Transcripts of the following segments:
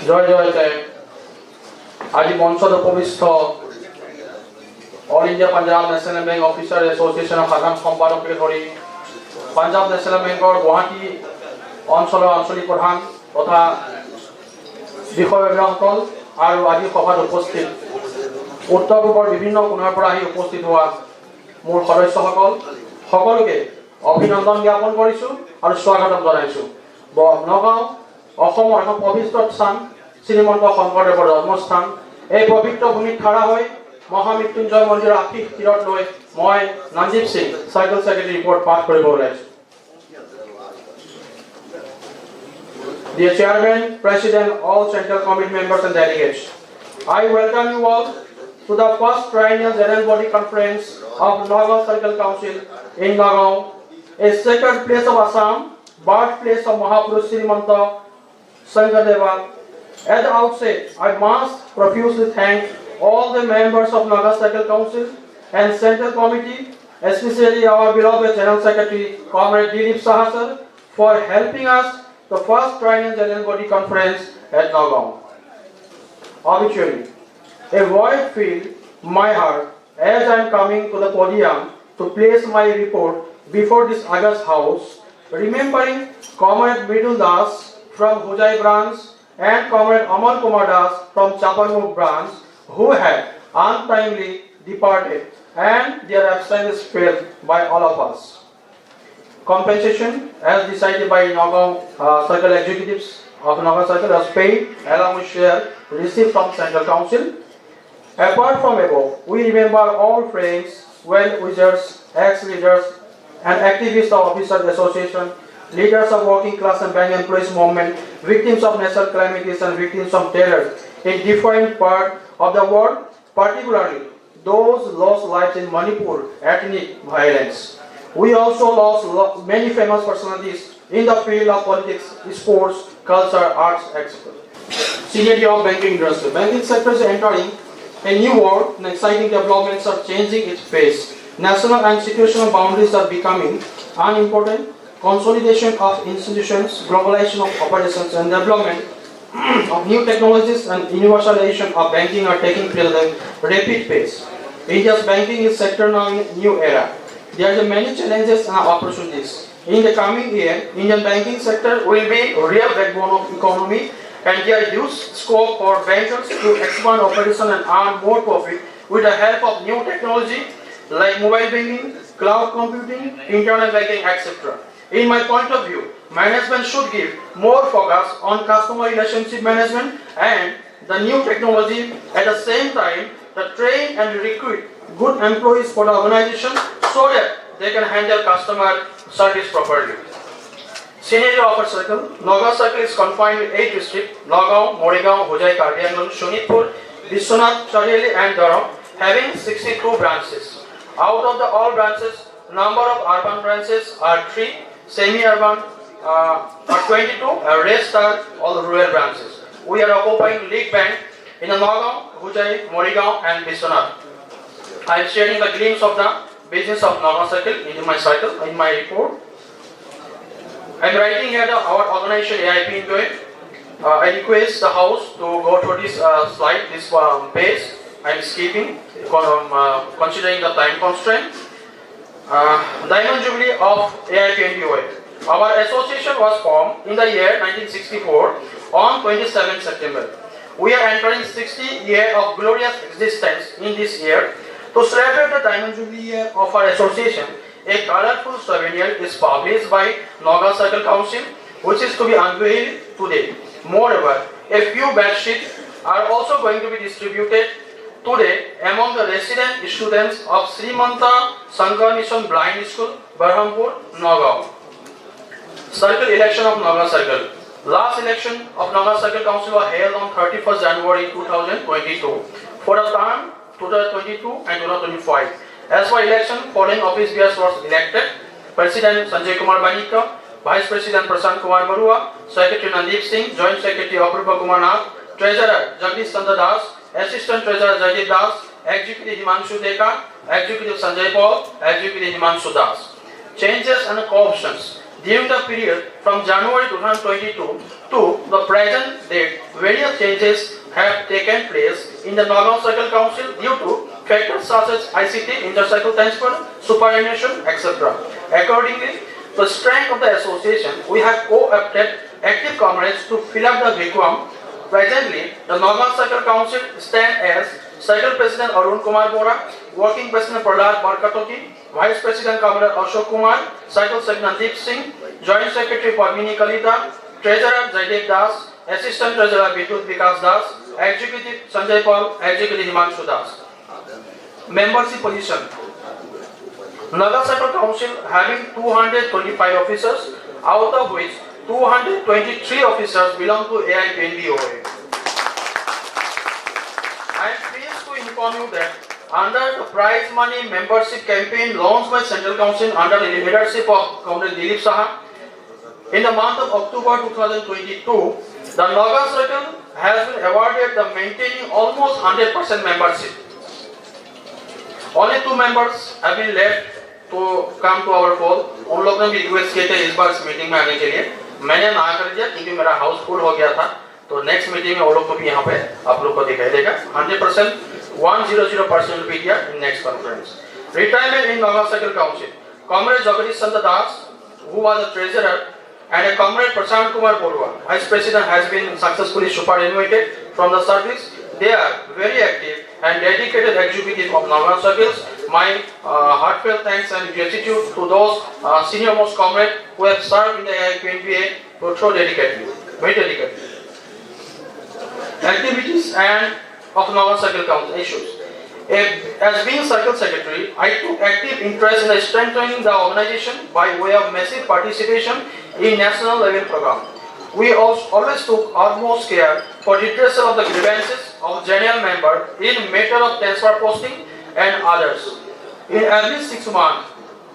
জয় জয়তে আজি মঞ্চত উপবিষ্ট all India Punjab national bank officer এসোসিয়েশনের সাধারণ সম্পাদককে ধরি পাঞ্জাব ন্যাশনাল ব্যাংকৰ গুৱাহাটী অঞ্চলৰ আঞ্চলিক প্ৰধান তথা বিষয়ববীয়াসকল আৰু আজি সভাত উপস্থিত উত্তৰ পূবৰ বিভিন্ন কোণৰ পৰা আহি উপস্থিত হোৱা মোৰ সদস্যসকল সকলোকে অভিনন্দন জ্ঞাপন কৰিছো আৰু স্বাগতম জনাইছো। নগাঁও অসমৰ এখন পবিত্ৰ স্থান, শ্ৰীমন্ত শংকৰদেৱৰ জন্মস্থান। এই পবিত্ৰ ভূমিত খাৰা হৈ মহামৃত্যুঞ্জয় মন্দিৰৰ আশীষ তীৰত লৈ মই নন্দীপ সিং চাইকেল ছেক্ৰেটাৰী ৰিপৰ্ট পাঠ কৰিব ওলাইছো। Dear Chairman, President, all Central Committee members and delegates, I welcome you all to the first triennial General Body Conference of Nagaon Circle Council in Nagaon, a sacred place of Assam, birthplace of Mahapurush Srimanta Sangadeva. At the outset, I must profusely thank all the members of Nagaon Circle Council and Central Committee, especially our beloved General Secretary, Comrade Dilip Sahasar, for helping us the first triennial General Body Conference at Nagaon. Obituary. A void filled my heart as I am coming to the podium to place my report before this august house, remembering Comrade Midul Das from Hujai branch and Comrade Amal Kumar Das from Chapanmukh branch, who had untimely departed, and their absence is felt by all of us. Compensation, as decided by Nagaon Circle executives of Nagaon Circle, was paid along with share received from Central Council. Apart from above, we remember all friends, well-wishers, ex-leaders, and activists of Officers Association, leaders of working class and bank employees movement, victims of natural calamities and victims of terror in different parts of the world, particularly those lost lives in Manipur ethnic violence. We also lost many famous personalities in the field of politics, sports, culture, arts, etc. Seniority of banking industry. Banking sector is entering a new world and exciting developments are changing its pace. National and situational boundaries are becoming unimportant. Consolidation of institutions, globalization of operations, and development of new technologies and universalization of banking are taking place at a rapid pace. India's banking sector now in a new era. There are many challenges and opportunities. In the coming year, Indian banking sector will be a real backbone of economy, and there is huge scope for bankers to expand operation and earn more profit with the help of new technology like mobile banking, cloud computing, internet banking, etc. In my point of view, management should give more focus on customer relationship management and the new technology. At the same time, to train and recruit good employees for the organization so that they can handle customer service properly. Seniority of our circle. Nagaon circle is confined with 8 districts: Nagaon, Morigaon, Hujai, Karbi Angle, Shonitpur, Vishwanath, Chariali and Dharam, having 62 branches. Out of the all branches, number of urban branches are 3, semi-urban are 22, rest are all rural branches. We are occupying lead bank in the Nagaon, Hujai, Morigaon and Vishwanath. I am sharing the glimpse of the business of Nagaon circle in my report. I am writing here our organization AIP into it. I request the house to go to this slide, this page. I am skipping considering the time constraint. Diamond Jubilee of AIP NDOA. Our association was formed in the year 1964 on 27 September. We are entering 60 years of glorious existence in this year. To celebrate the Diamond Jubilee year of our association, a colorful souvenir is published by Nagaon Circle Council, which is to be unveiled today. Moreover, a few bed sheets are also going to be distributed today among the resident students of Srimanta Sankar Mission Blind School, Berhampur, Nagaon. Circle election of Nagaon Circle. Last election of Nagaon Circle Council was held on 31st January 2022 for the term 2022 and 2025. As for election, following office bearers was elected: President Sanjay Kumar Banika, Vice President Prashant Kumar Barua, Secretary Nandip Singh, Joint Secretary Apurva Kumar Nath, Treasurer Jagdish Chandra Das, Assistant Treasurer Jagdeep Das, Executive Himanshu Deka, Executive Sanjay Paul, Executive Himanshu Das. Changes and co-options. During the period from January 2022 to the present date, various changes have taken place in the Nagaon Circle Council due to factors such as ICT, inter-circle transfer, superannuation, etc. Accordingly, the strength of the association, we have co-opted active comrades to fill up the vacuum. Presently, the Nagaon Circle Council stands as Circle President Arun Kumar Bora, Working President Prahlad Barkatoki, Vice President Comrade Ashok Kumar, Circle Secretary Nandeep Singh, Joint Secretary Padmini Kalita, Treasurer Jaidev Das, Assistant Treasurer Bidut Vikas Das, Executive Sanjay Paul, Executive Himanshu Das. Membership position. Nagaon Circle Council having 225 officers, out of which 223 officers belong to AIPNBOA. I am pleased to inform you that under the prize money membership campaign launched by Central Council under the leadership of Comrade Dilip Saha, in the month of October 2022, the Nagaon Circle has been awarded the maintaining almost 100% membership. Only 2 members have been left to come to our fold. उन लोगों ने भी request किए थे इस बार इस meeting में आने के लिए, मैंने ना कर दिया क्योंकि मेरा हाउस फुल हो गया था. तो नेक्स्ट मीटिंग में वो लोग को भी यहाँ पे आप लोग को दिखाई देगा. 100% 100% will be here in next conference. Retirement in Nagaon Circle Council. Comrade Jagadish Chandra Das, who was the treasurer, and a Comrade Prashant Kumar Borua, Vice President, has been successfully superannuated from the service. They are very active and dedicated executive of Nagaon Circles. My heartfelt thanks and gratitude to those senior most comrades who have served in the AIPNBA so dedicatedly, very dedicatedly. Activities and of Nagaon Circle Council issues. As being Circle Secretary, I took active interest in strengthening the organization by way of massive participation in national level program. We always took utmost care for redressal of the grievances of general member in matter of transfer posting and others. In every 6 months,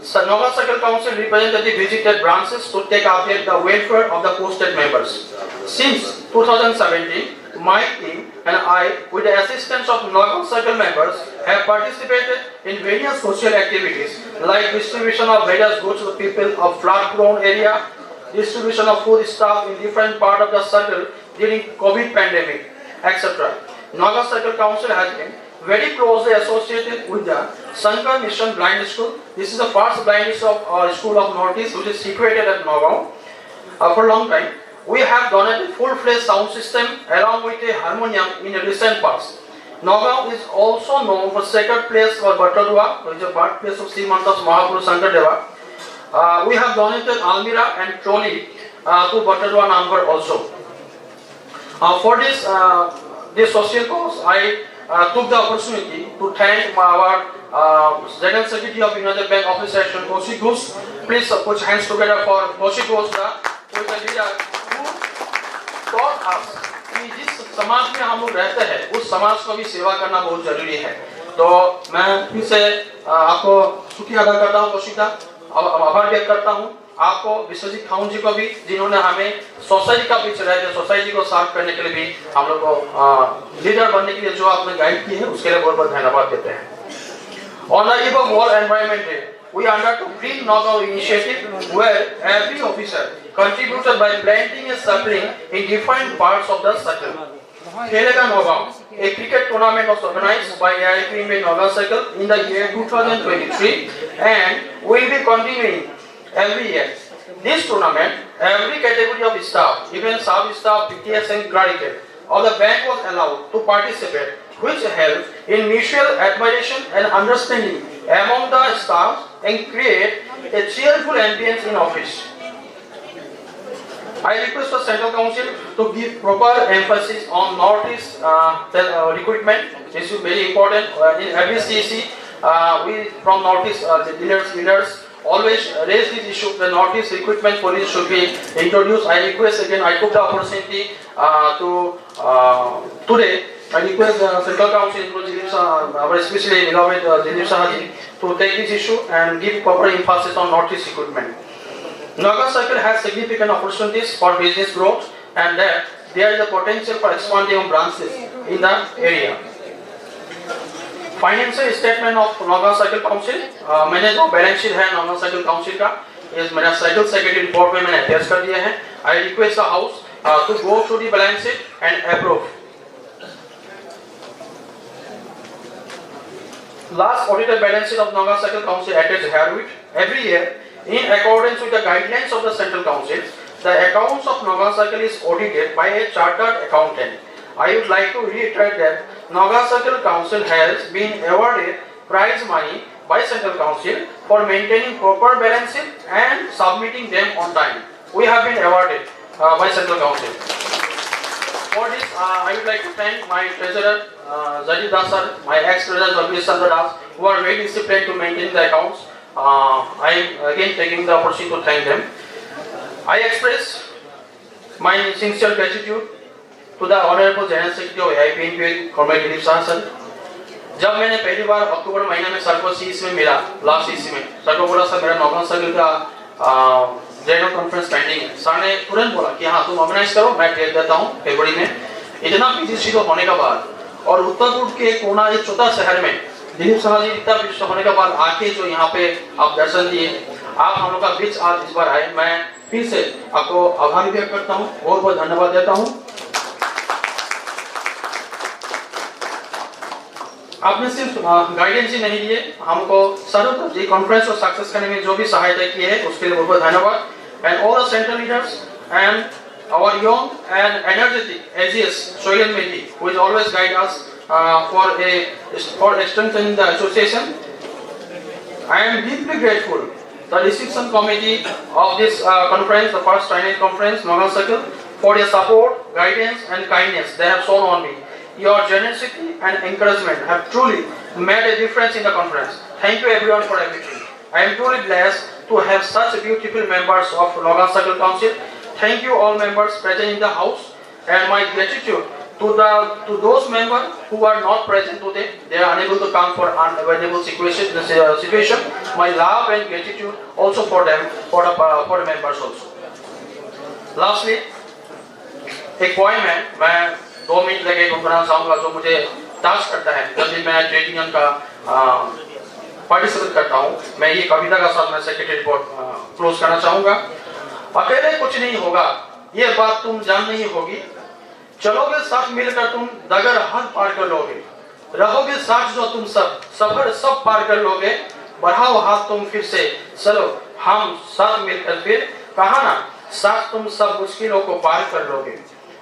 Nagaon Circle Council representative visited branches to take update the welfare of the posted members. Since 2017, my team and I, with the assistance of Nagaon Circle members, have participated in various social activities like distribution of various goods to the people of flood-prone area, distribution of food stuff in different parts of the circle during COVID pandemic, etc. Nagaon Circle Council has been very closely associated with the Sankar Mission Blind School. This is the first blind school of Northeast, which is situated at Nagaon. For a long time, we have donated full-fledged sound system along with a harmonium in the recent past. Nagaon is also known for sacred place for Batadua, which is the birthplace of Srimantas Mahaprabhu Shankardeva. We have donated Almira and trolley to Batadua Namgar also. For this social cause, I took the opportunity to thank our General Secretary of United Bank Association, Kaushik Ghosh. Please put hands together for Kaushik Ghosh, who is the leader who taught us कि जिस समाज में हम लोग रहते हैं उस समाज को भी सेवा करना बहुत जरूरी है. तो मैं फिर से आपको शुक्रिया अदा करता हूँ कौशिक दा, आभार व्यक्त करता हूँ आपको विश्वजीत खाउन जी को भी, जिन्होंने हमें सोसाइटी का बीच रहे थे, सोसाइटी को साफ करने के लिए भी हम लोग को लीडर बनने के लिए जो आपने गाइड की है उसके लिए बहुत बहुत धन्यवाद देते हैं. On the eve of World Environment Day, we undertook Green Nagaon initiative where every officer contributed by planting a sapling in different parts of the circle. Khelega Nagaon, a cricket tournament was organized by AIPNBA Nagaon Circle in the year 2023 and will be continuing every year. This tournament, every category of staff, even sub-staff, PTS and graduate of the bank was allowed to participate, which helped in mutual admiration and understanding among the staff and create a cheerful ambience in office. I request the Central Council to give proper emphasis on Northeast recruitment. This is very important. In every CC, we from Northeast leaders always raise this issue. The Northeast recruitment policy should be introduced. I request again, I took the opportunity today. I request the Central Council, our especially beloved Dilip Sahaji, to take this issue and give proper emphasis on Northeast recruitment. Nagaon Circle has significant opportunities for business growth and that there is a potential for expanding of branches in the area. Financial statement of Nagaon Circle Council, मैंने जो balance sheet है Nagaon Circle Council का, इस मेरा cycle secretary report में मैंने attach कर दिया है. I request the House to go through the balance sheet and approve. Last audited balance sheet of Naga Circle Council attached herewith. Every year, in accordance with the guidelines of the Central Council, the accounts of Naga Circle is audited by a chartered accountant. I would like to reiterate that Naga Circle Council has been awarded prize money by Central Council for maintaining proper balance sheet and submitting them on time. We have been awarded by Central Council. For this, I would like to thank my treasurer, Zajid Das sir, my ex-treasurer, Jagdish Chandra Das, who are very disciplined to maintain the accounts. I am again taking the opportunity to thank them. I express my sincere gratitude to the Honorable General Secretary of AIPNP, Comrade Dilip Saha sir. जब मैंने पहली बार अक्टूबर महीने में sir को सीस में मिला, last सीस में sir को बोला सर मेरा नौगांव सर्कल का जनरल कॉन्फ्रेंस पेंडिंग है. सर ने तुरंत बोला कि हाँ तुम ऑर्गेनाइज करो, मैं डेट देता हूँ फरवरी में. इतना बिजी शेड्यूल होने के बाद और उत्तर पूर्व के कोना एक छोटा शहर में दिलीप साहा जी इतना बिजी होने के बाद आके जो यहाँ पे आप दर्शन दिए, आप हम लोग का बीच आज इस बार आए, मैं फिर से आपको आभार व्यक्त करता हूँ, बहुत बहुत धन्यवाद देता हूँ. आपने सिर्फ गाइडेंस ही नहीं दिए, हमको सर्वोत्तम जी कॉन्फ्रेंस को सक्सेस करने में जो भी सहायता की है उसके लिए बहुत बहुत धन्यवाद. And all the central leaders and our young and energetic AGS Soilan Mehdi, who is always guide us for strengthening the association. I am deeply grateful the decision committee of this conference, the first Chinese conference, Naga Circle, for their support, guidance and kindness they have shown on me. Your generosity and encouragement have truly made a difference in the conference. Thank you everyone for everything. I am truly blessed to have such beautiful members of Naga Circle Council. Thank you all members present in the house, and my gratitude to those members who are not present today. They are unable to come for unavailable situation. My love and gratitude also for them, for the members also. Lastly, एक point है, मैं 2 minute लगे गुनगुनाना चाहूँगा जो मुझे touch करता है जब भी मैं ट्रेड यूनियन का पार्टिसिपेट करता हूँ. मैं ये कविता का साथ मैं सेक्रेटरी रिपोर्ट क्लोज करना चाहूँगा. अकेले कुछ नहीं होगा, ये बात तुम जान नहीं होगी. चलोगे साथ मिलकर तुम डगर हद पार कर लोगे. रहोगे साथ जो तुम सब सफर सब पार कर लोगे. बढ़ाओ हाथ तुम फिर से, चलो हम साथ मिलकर फिर कहा ना साथ तुम सब मुश्किलों को पार कर लोगे.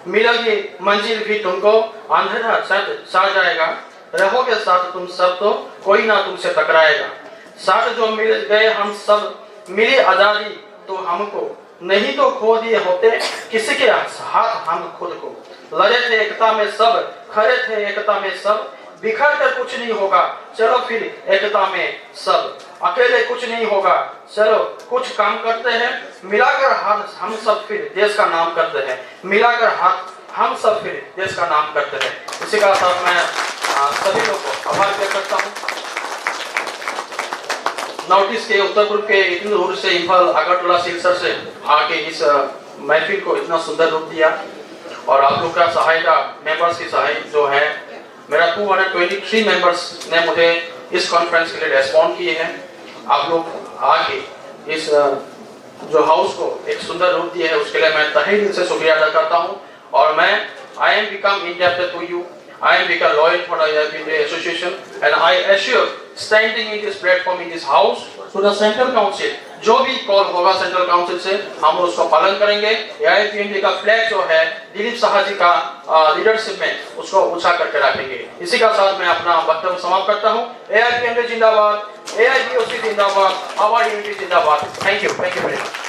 मिलेगी मंजिल भी तुमको, अंधेरा छा जाएगा. रहोगे साथ तुम सब तो कोई ना तुमसे टकराएगा. साथ जो मिल गए हम सब, मिली आजादी तो हमको, नहीं तो खो दिए होते किसी के हाथ हम खुद को. लड़े थे एकता में सब, खड़े थे एकता में सब. बिखर कर कुछ नहीं होगा, चलो फिर एकता में सब. अकेले कुछ नहीं होगा, चलो कुछ काम करते हैं. मिलाकर हाथ हम सब फिर देश का नाम करते हैं. मिलाकर हाथ हम सब फिर देश का नाम करते हैं. इसी का साथ मैं सभी लोगों को आभार व्यक्त करता हूँ. नॉर्थ ईस्ट के उत्तर पूर्व के इतनी दूर से इम्फाल, अगरतला, सिलचर से आके इस महफिल को इतना सुंदर रूप दिया. और आप लोग का सहायता, मेंबर्स की सहायता जो है, मेरा 223 मेंबर्स ने मुझे इस कॉन्फ्रेंस के लिए रेस्पॉन्ड किए हैं. आप लोग आके इस जो हाउस को एक सुंदर रूप दिया है उसके लिए मैं तहे दिल से शुक्रिया अदा करता हूँ. और मैं I am become indebted to you. I am become loyal for the AIPNP association, and I assure standing in this platform in this house to the Central Council, जो भी कॉल होगा सेंट्रल काउंसिल से हम उसको पालन करेंगे. AIPNP का flag जो है दिलीप साहा जी का लीडरशिप में उसको ऊंचा करके रखेंगे. इसी का साथ मैं अपना वक्तव्य समाप्त करता हूँ. AIPNP जिंदाबाद, AIPOC जिंदाबाद, आवर यूनिटी जिंदाबाद. Thank you very much.